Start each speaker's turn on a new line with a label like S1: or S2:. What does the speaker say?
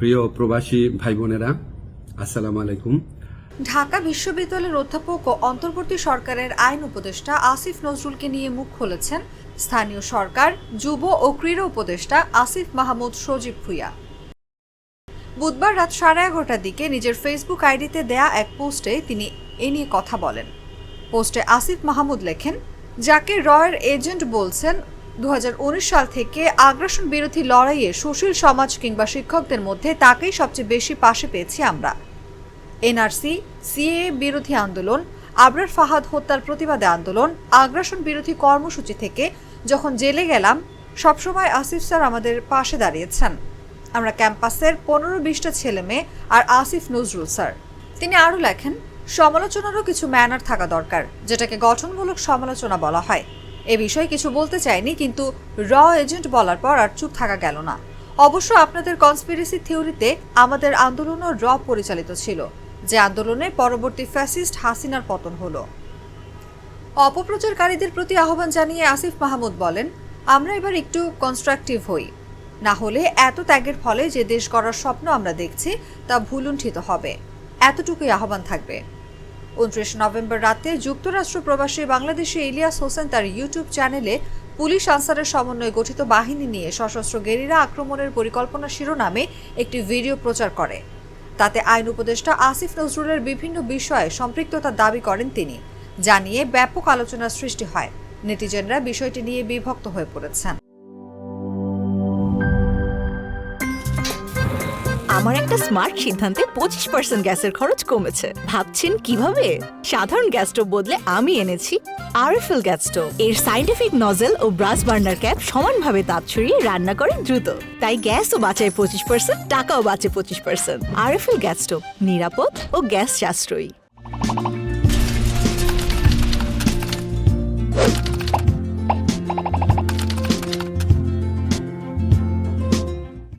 S1: প্রিয় প্রবাসী ভাই বোনেরা, আসসালামু আলাইকুম।
S2: ঢাকা বিশ্ববিদ্যালয়ের অধ্যাপক ও অন্তর্বর্তী সরকারের আইন উপদেষ্টা আসিফ নজরুলকে নিয়ে মুখ খুলেছেন স্থানীয় সরকার, যুব ও ক্রীড়া উপদেষ্টা আসিফ মাহমুদ সজীব ভুঁইয়া। বুধবার রাত 11:30টার দিকে নিজের ফেসবুক আইডিতে দেয়া এক পোস্টে তিনি এ নিয়ে কথা বলেন। পোস্টে আসিফ মাহমুদ লেখেন, যাকে রয়ের এজেন্ট বলছেন, 2019 সাল থেকে আগ্রাসন বিরোধী লড়াইয়ে সুশীল সমাজ কিংবা শিক্ষকদের মধ্যে তাকেই সবচেয়ে বেশি পাশে পেয়েছি আমরা। এনআরসি, সিএএ বিরোধী আন্দোলন, আবরার ফাহাদ হত্যার প্রতিবাদে আন্দোলন, আগ্রাসন বিরোধী কর্মসূচি থেকে যখন জেলে গেলাম, সবসময় আসিফ স্যার আমাদের পাশে দাঁড়িয়েছেন। আমরা ক্যাম্পাসের 15-20টা ছেলে মেয়ে আর আসিফ নজরুল স্যার। তিনি আরও লেখেন, সমালোচনারও কিছু ম্যানার থাকা দরকার, যেটাকে গঠনমূলক সমালোচনা বলা হয়। এ বিষয়ে কিছু বলতে চাইনি, কিন্তু এজেন্ট বলার পর আর চুপ থাকা গেল না। অবশ্য আপনাদের কনস্পিরেসি থিওরিতে আমাদের আন্দোলনও পরিচালিত ছিল, যে আন্দোলনে পরবর্তী ফ্যাসিস্ট হাসিনার পতন হলো। অপপ্রচারকারীদের প্রতি আহ্বান জানিয়ে আসিফ মাহমুদ বলেন, আমরা এবার একটু কনস্ট্রাকটিভ হই, না হলে এত ত্যাগের ফলে যে দেশ গড়ার স্বপ্ন আমরা দেখছি তা ভুলুণ্ঠিত হবে। এতটুকুই আহ্বান থাকবে। 29 নভেম্বর রাতে যুক্তরাষ্ট্র প্রবাসী বাংলাদেশি ইলিয়াস হোসেন তার ইউটিউব চ্যানেলে পুলিশ আনসারের সমন্বয়ে গঠিত বাহিনী নিয়ে সশস্ত্র গেরিলা আক্রমণের পরিকল্পনা শিরোনামে একটি ভিডিও প্রচার করে। তাতে আইন উপদেষ্টা আসিফ নজরুলের বিভিন্ন বিষয়ে সম্পৃক্ততার দাবি করেন তিনি, জানিয়ে ব্যাপক আলোচনার সৃষ্টি হয়। নেটিজেনরা বিষয়টি নিয়ে বিভক্ত হয়ে পড়েছেন।
S3: আমার একটা স্মার্ট সিদ্ধান্তে 25% গ্যাসের খরচ কমেছে। ভাবছেন কিভাবে? সাধারণ গ্যাস স্টোভ বদলে আমি এনেছি আরএফএল গ্যাস স্টোভ। এর সাইন্টিফিক নজেল ও ব্রাস বার্নার ক্যাপ সমানভাবে তাপ ছড়িয়ে রান্না করে দ্রুত, তাই গ্যাসও বাঁচায় 25%, টাকাও বাঁচে 25%। আরএফএল গ্যাস স্টোভ নিরাপদ ও গ্যাস সাশ্রয়ী।